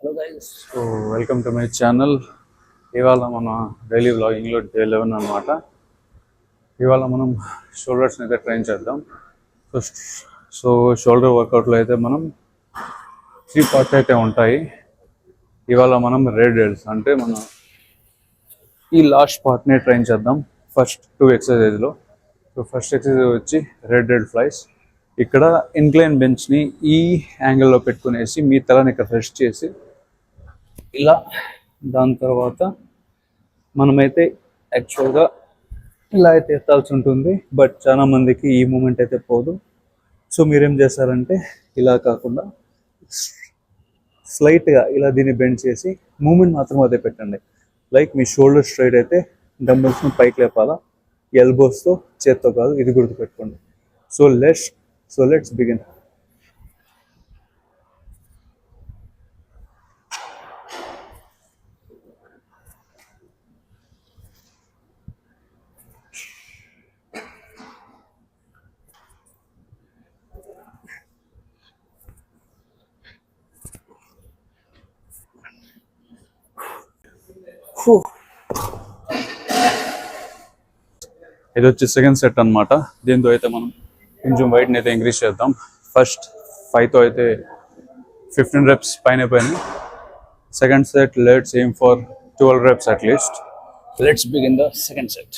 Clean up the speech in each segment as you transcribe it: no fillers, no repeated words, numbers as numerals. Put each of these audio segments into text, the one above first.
Guys, so welcome to my channel. ఇవాళ మన daily వ్లాగింగ్లో day 11 అనమాట. ఇవాళ మనం షోల్డర్స్ని అయితే ట్రైన్ చేద్దాం. సో సో షోల్డర్ వర్కౌట్లో అయితే మనం 3 పార్ట్స్ అయితే ఉంటాయి. ఇవాళ మనం రేడియల్స్ అంటే మన ఈ లాస్ట్ పార్ట్ని ట్రైన్ చేద్దాం ఫస్ట్ 2 ఎక్సర్సైజ్లో. సో ఫస్ట్ ఎక్సర్సైజ్ వచ్చి రేడియల్ ఫ్లైస్. ఇక్కడ ఇన్క్లైన్ బెంచ్ని ఈ యాంగిల్లో పెట్టుకునేసి మీ తలని ఇక్కడ రెస్ట్ చేసి ఇలా, దాని తర్వాత మనమైతే యాక్చువల్గా ఇలా అయితే ఎత్తాల్సి ఉంటుంది. బట్ చాలా మందికి ఈ మూమెంట్ అయితే పోదు. సో మీరేం చేస్తారంటే ఇలా కాకుండా స్లైట్గా ఇలా దీన్ని బెండ్ చేసి మూమెంట్ మాత్రం అదే పెట్టండి. లైక్ మీ షోల్డర్ స్ట్రైట్ అయితే డంబుల్స్ని పైకి లేపాలా, ఎల్బోస్తో చేత్తో కాదు, ఇది గుర్తుపెట్టుకోండి. So let's begin. ఇది వచ్చి సెకండ్ సెట్ అనమాట. దీంతో అయితే మనం కొంచెం వెయిట్ని అయితే ఇంక్రీజ్ చేద్దాం. ఫస్ట్ 5తో అయితే 15 reps పైన పోయింది. Second set let's aim for 12 reps at least. Let's begin the second set.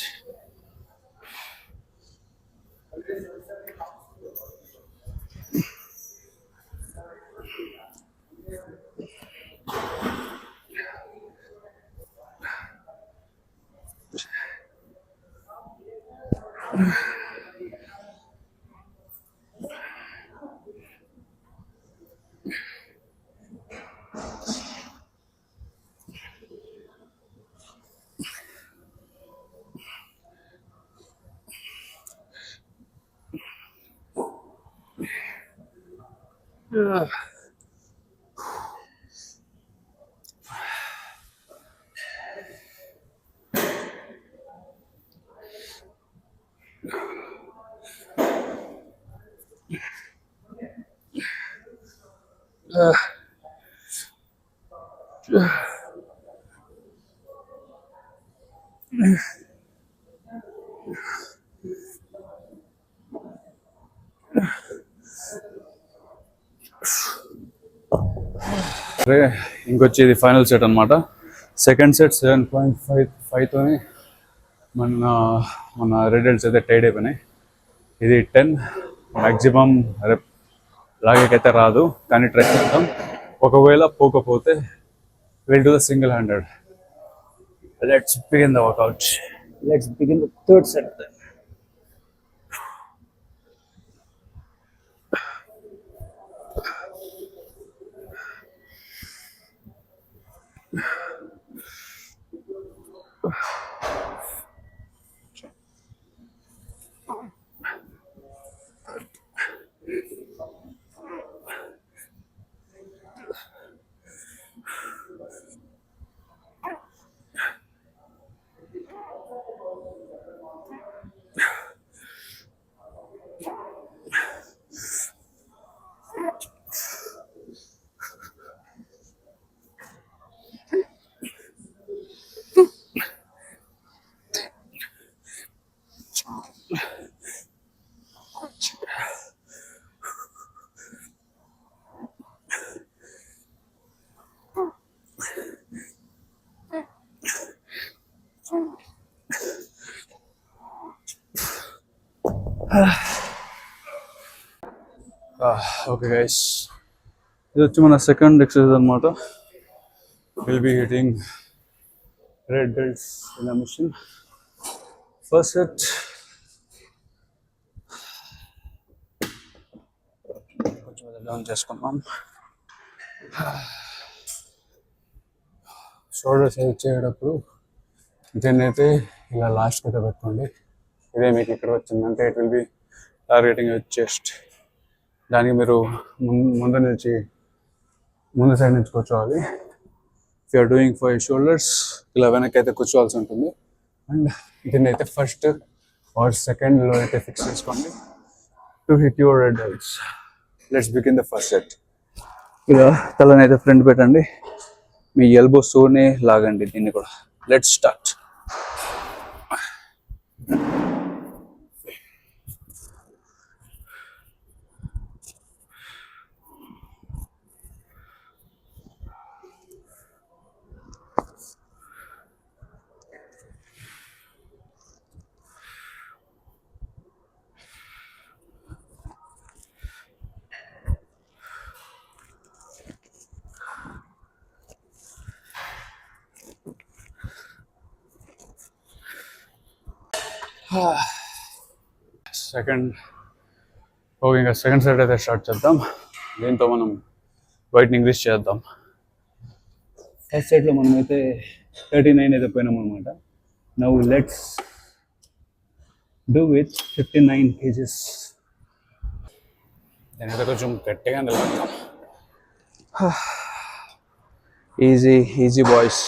ఇంకొచ్చి ఇది ఫైనల్ సెట్ అనమాట. సెకండ్ సెట్ 7.5తోనే మన రేడియల్స్ అయితే టైడ్ అయిపోయినాయి. ఇది 10 మ్యాక్సిమం రెప్ లాగేకైతే రాదు, కానీ ట్రై చేద్దాం. ఒకవేళ పోకపోతే will do the single handed. Let's begin the workout. Let's begin the third set. Okay guys, ఇది వచ్చి మన సెకండ్ ఎక్సర్సైజ్ అనమాట. Will be hitting red belts in the machine. First set కొంచెం డౌన్ చేసుకున్నాం. షోల్డర్స్ చేసేటప్పుడు దీన్ని అయితే ఇలా లాస్ట్ అయితే పెట్టుకోండి. ఇదే మీకు ఇక్కడ వచ్చిందంటే it will be targeting chest. దానికి మీరు ముందు సైడ్ నుంచి కూర్చోవాలి. If you're doing for shoulders ఇలా వెనక్కి అయితే కూర్చోవాల్సి ఉంటుంది. అండ్ దీన్ని అయితే ఫస్ట్ ఆర్ సెకండ్లో అయితే ఫిక్స్ చేసుకోండి to hit your radials. Let's begin the first set. ఇలా తలని అయితే ఫ్రంట్ పెట్టండి, మీ ఎల్బోస్తోనే లాగండి దీన్ని కూడా. Let's start. సెకండ్ ఓకే, ఇంకా సెకండ్ సెట్ అయితే స్టార్ట్ చేద్దాం. దీంతో మనం వెయిట్ని ఇంక్రీజ్ చేద్దాం. ఫస్ట్ సెట్లో మనం అయితే 39 అయితే పోయినాం అనమాట. Now let's do with 59 kgs. నేనైతే కొంచెం గట్టిగా నిలబడతాం. Easy easy boys.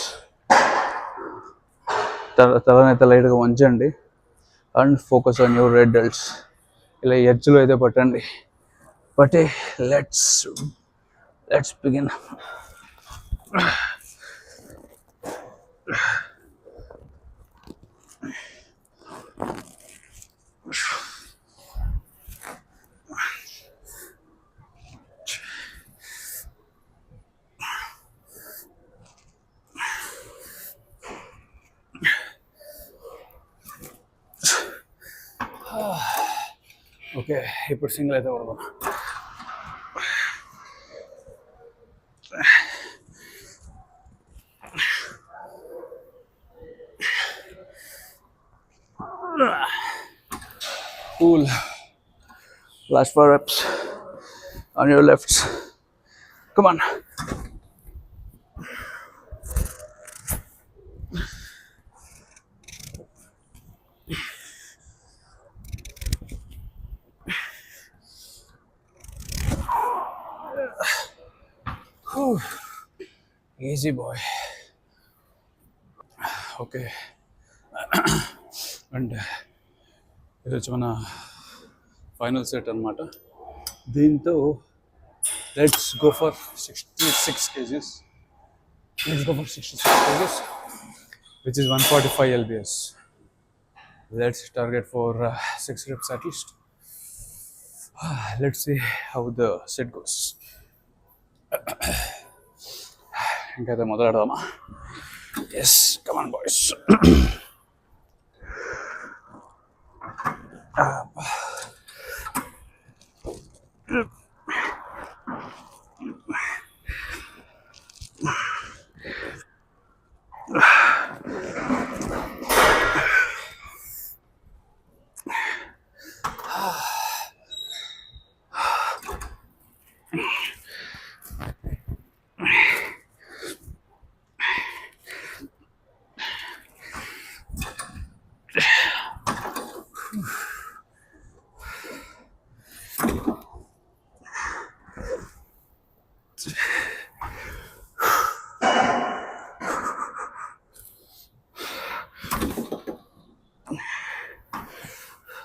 తలనైతే లైట్గా వంచండి and focus on your rear delts. ఇలా ఎడ్జ్లో అయితే పట్టండి. But let's begin. ఓకే, ఇప్పుడు సింగిల్ అయితే కొడదాం. Cool. Last 4 reps on your lefts. Come on. Easy boy. Okay. And ఇది వచ్చి మన ఫైనల్ సెట్ అనమాట. దీంతో let's go for 66 kgs. Let's go for 66 kgs, which is 145 lbs. Let's target for 6 reps at least. Let's see how the set goes. ఇంకైతే మొదలెడదామా? Yes, come on boys.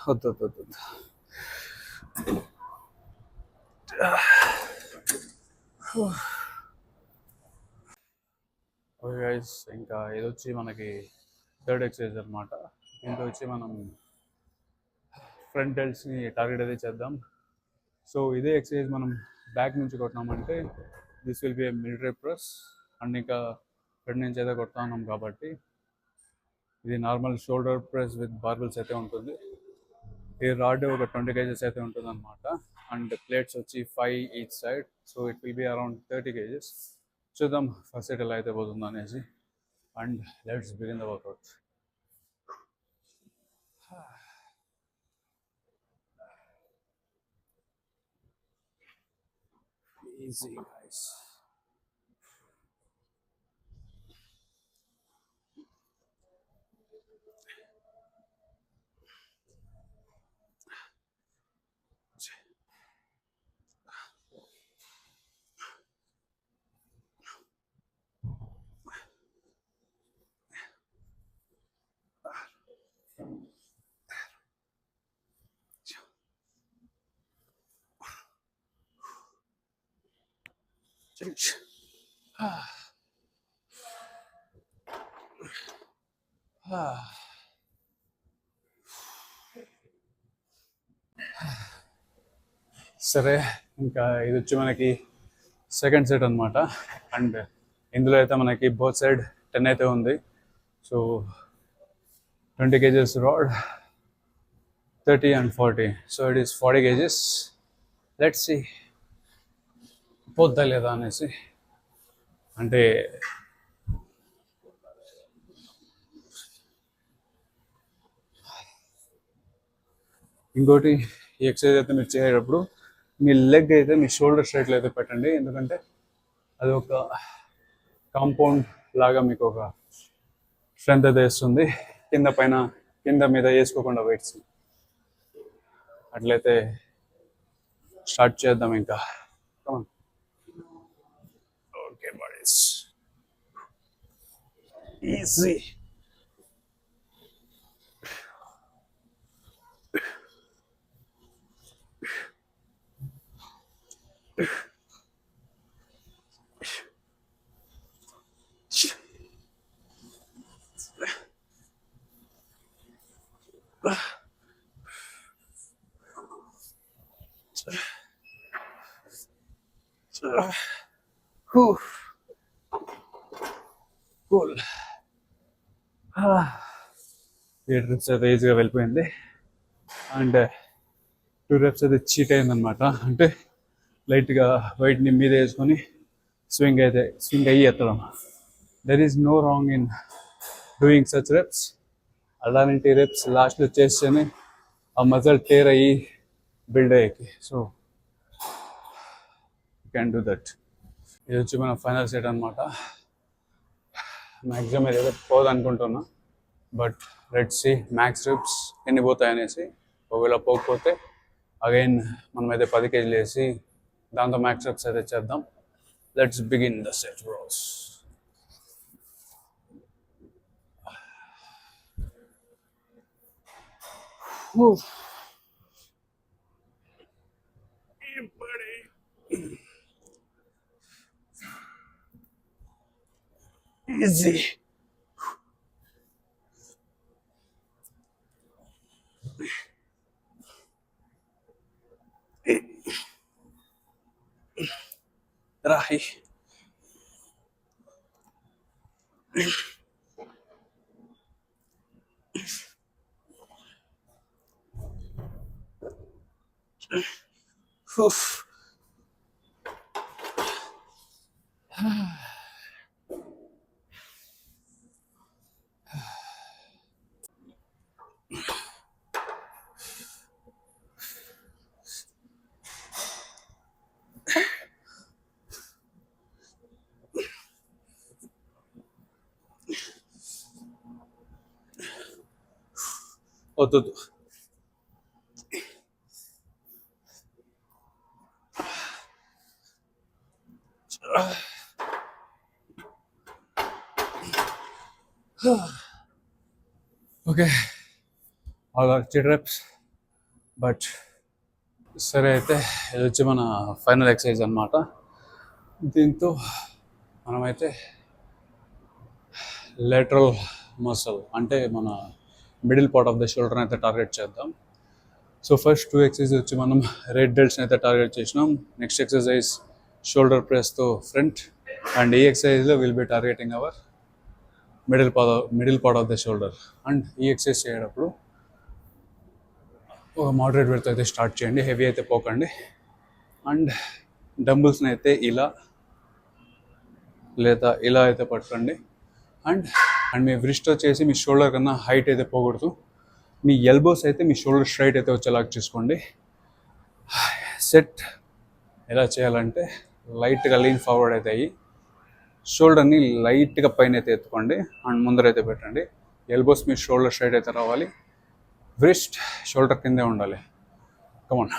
వద్దు. Okay guys, ఇంకా ఇది వచ్చి మనకి థర్డ్ ఎక్సర్సైజ్ అనమాట. దీంతో వచ్చి మనం ఫ్రంట్ డెల్ట్స్ని టార్గెట్ అయితే చేద్దాం. సో ఇదే ఎక్సర్సైజ్ మనం బ్యాక్ నుంచి కొట్టినామంటే this will be a military press. And ఇంకా ఫ్రంట్ నుంచి అయితే కొడతా ఉన్నాం కాబట్టి ఇది normal shoulder press with barbells అయితే ఉంటుంది. ఈ రాడ్ ఒక 20 kgs అయితే ఉంటుంది అనమాట. అండ్ ప్లేట్స్ వచ్చి 5 each side. So it will be around 30 kgs. చూద్దాం ఫస్ట్ సెట్ ఎలా అయితే పోతుందో అనేసి. And let's begin the work out. Easy guys. సరే, ఇంకా ఇది వచ్చి మనకి సెకండ్ సెట్ అనమాట. అండ్ ఇందులో అయితే మనకి బోత్ సైడ్ 10 అయితే ఉంది. So 20 kgs rod, 30 and 40. So it is 40 kgs. Let's see పోద్దా లేదా అనేసి. అంటే ఇంకోటి, ఈ ఎక్సర్సైజ్ అయితే మీరు చేసేటప్పుడు మీ లెగ్ అయితే మీ షోల్డర్ స్ట్రైట్లో అయితే పెట్టండి. ఎందుకంటే అది ఒక కాంపౌండ్ లాగా మీకు ఒక స్ట్రెంత్ అయితే ఇస్తుంది. కింద మీద వేసుకోకుండా వెయిట్స్. అట్లయితే స్టార్ట్ చేద్దాం ఇంకా. Okay bodies, easy. Cool. 8 reps అయితే ఈజీగా వెళ్ళిపోయింది. అండ్ 2 reps అయితే చీట్ అయిందనమాట. అంటే లైట్గా వెయిట్ని మీద వేసుకొని స్వింగ్ అయ్యి ఎత్తడం. There is no wrong in doing such reps. అలాంటి రెప్స్ లాస్ట్లో చేస్తేనే ఆ మజల్ టేర్ అయ్యి బిల్డ్ అయ్యేకి. So you can do that. ఇది వచ్చి మన ఫైనల్ సెట్ అనమాట. మ్యాక్సిమం ఏదైతే పోదనుకుంటున్నా, but let's see max reps ఎన్ని పోతాయనేసి. ఒకవేళ పోకపోతే అగైన్ మనమైతే 10 kg వేసి దాంతో మ్యాక్స్ రెప్స్ అయితే చేద్దాం. Let's begin the set bros. Easy. Rahi. Oof. వద్దు. Okay, all are 8 reps. But సరే, అయితే ఇది వచ్చి మన ఫైనల్ ఎక్సర్సైజ్ అనమాట. దీంతో మనమైతే లేటరల్ మసల్ అంటే మన మిడిల్ పార్ట్ ఆఫ్ ద షోల్డర్ని అయితే టార్గెట్ చేద్దాం. సో ఫస్ట్ 2 ఎక్సర్సైజ్ వచ్చి మనం రేట్ డెల్ట్స్ని అయితే టార్గెట్ చేసినాం. నెక్స్ట్ ఎక్సర్సైజ్ షోల్డర్ ప్రెస్తో ఫ్రంట్. అండ్ ఈ ఎక్సర్సైజ్లో will be targeting our middle part of the shoulder. And ఈ ఎక్సర్సైజ్ చేయేటప్పుడు ఒక మోడరేట్ వెయిట్తో అయితే స్టార్ట్ చేయండి, హెవీ అయితే పోకండి. అండ్ డంబుల్స్ని అయితే ఇలా లేదా ఇలా అయితే పట్టుకోండి. అండ్ మీ వ్రిస్ట్ వచ్చేసి మీ షోల్డర్ కన్నా హైట్ అయితే పోకూడదు. మీ ఎల్బోస్ అయితే మీ షోల్డర్ స్ట్రైట్ అయితే వచ్చేలాగా చూసుకోండి. సెట్ ఎలా చేయాలంటే లైట్గా లీన్ ఫార్వర్డ్ అయితే అయ్యి షోల్డర్ని లైట్గా పైన అయితే ఎత్తుకోండి అండ్ ముందరైతే పెట్టండి. ఎల్బోస్ మీ షోల్డర్ స్ట్రైట్ అయితే రావాలి. వ్రిస్ట్ షోల్డర్ కిందే ఉండాలి. కమాన్.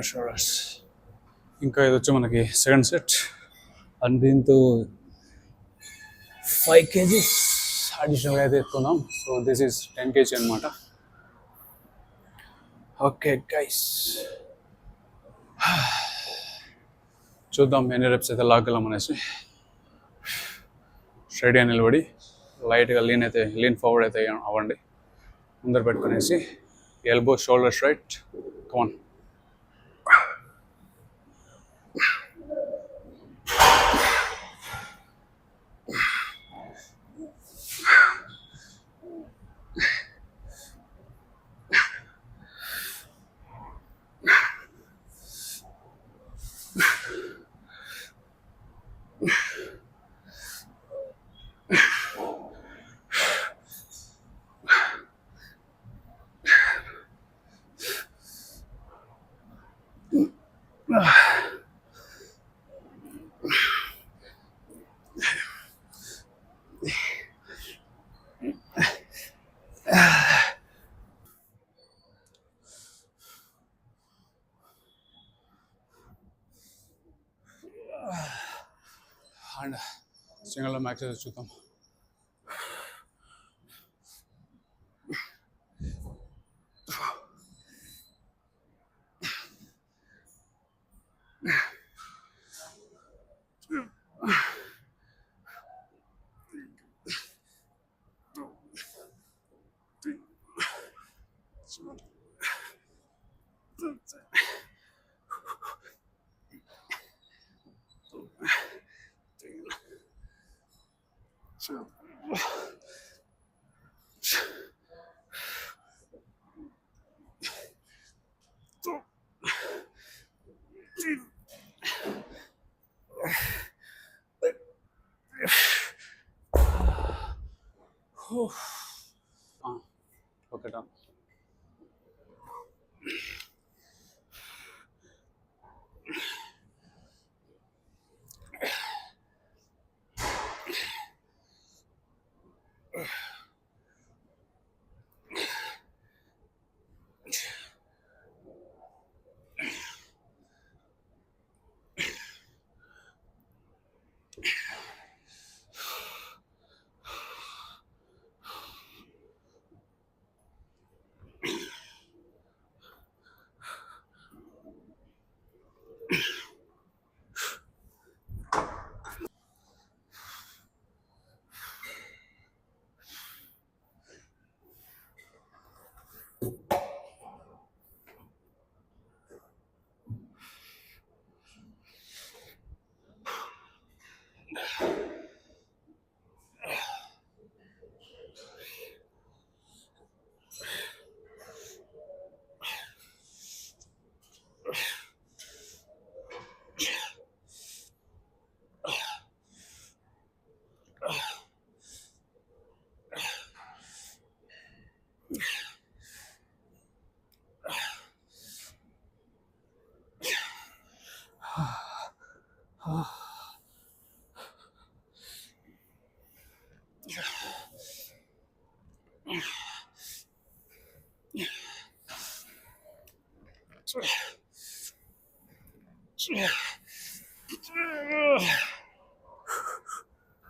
Inner shoulders. ఇంకా ఇది వచ్చి మనకి సెకండ్ సెట్ అండ్ దీంతో 5 kgs అడిషనల్గా అయితే ఎత్తుకున్నాం. సో దిస్ ఈస్ 10 kg అనమాట. ఓకే గైస్, చూద్దాం ఎన్ని రెప్స్ అయితే లాగలం అనేసి. స్ట్రైట్గా నిలబడి లైట్గా లీన్ ఫార్వర్డ్ అయితే అవ్వండి. ముందర పెట్టుకునేసి elbow shoulder straight. Come on. And సింగిల్లో మ్యాక్స్ అయితే చూద్దాం. ఓకేటా.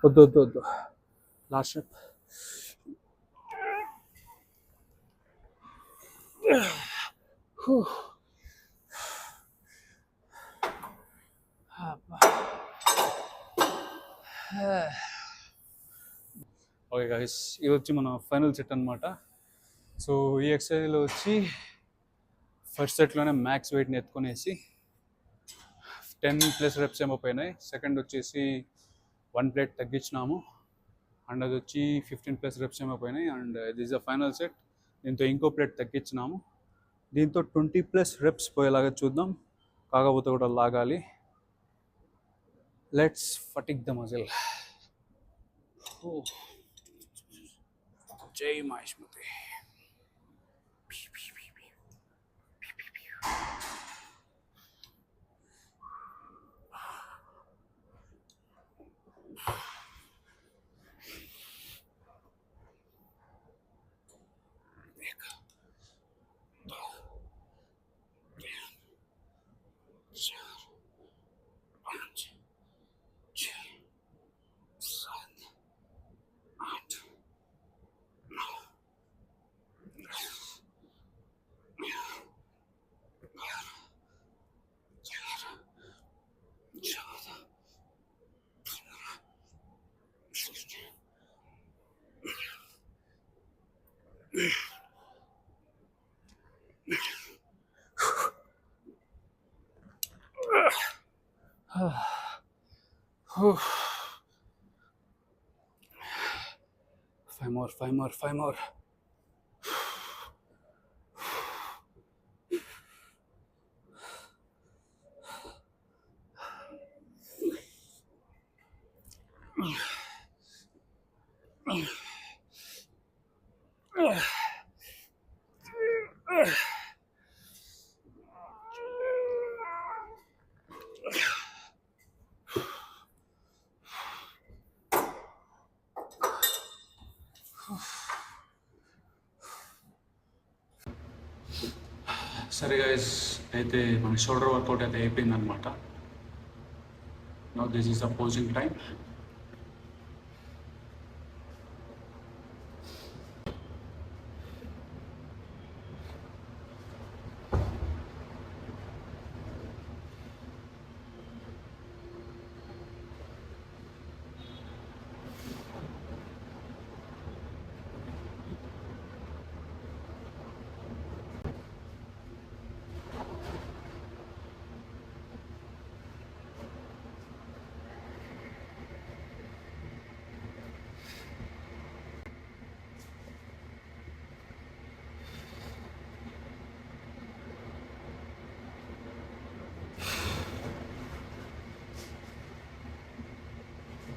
వద్దు వద్దు వద్దు. Last step. ఓకే గైస్, ఇది వచ్చి మన ఫైనల్ సెట్ అనమాట. సో ఈ ఎక్సర్సైజ్లో వచ్చి ఫస్ట్ సెట్లోనే మ్యాక్స్ వెయిట్ని ఎత్తుకునేసి 10+ రెప్స్ ఏమో పోయినాయి. సెకండ్ వచ్చేసి 1 ప్లేట్ తగ్గించినాము. అండ్ అది వచ్చి 15+ రెప్స్ ఏమో పోయినాయి. And this the final set. దీంతో ఇంకో ప్లేట్ తగ్గించినాము. దీంతో 20+ రెప్స్ పోయేలాగా చూద్దాం. కాకపోతే కూడా లాగాలి. Let's fatigue the muscle. జై Mahishmati. Five more, five more, five more. సరే గైస్, అయితే మన షోల్డర్ వర్కౌట్ అయితే అయిపోయింది అనమాట. Now this is the posing time.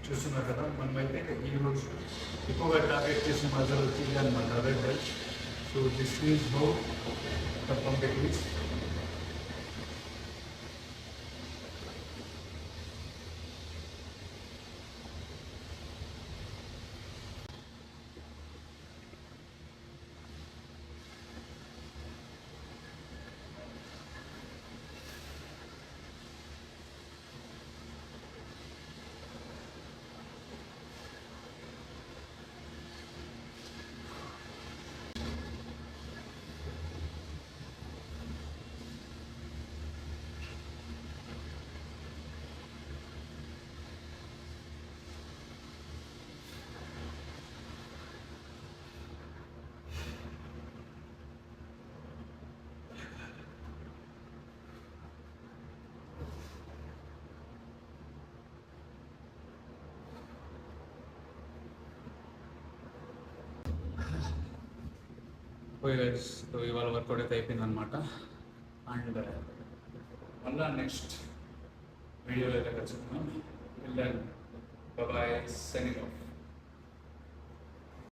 చూస్తున్నారు కదా, మనమైతే ఈరోజు ఎక్కువగా టార్గెట్ చేసిన మధ్యలో వచ్చి అనమాట red belt. So this is how the complete is. Okay guys, so ఇవాళ వర్కౌట్ అయితే అయిపోయింది అనమాట. అండ్ మళ్ళీ నెక్స్ట్ వీడియోలో అయితే ఖచ్చితంగా వెళ్ళాను. Bye, signing of.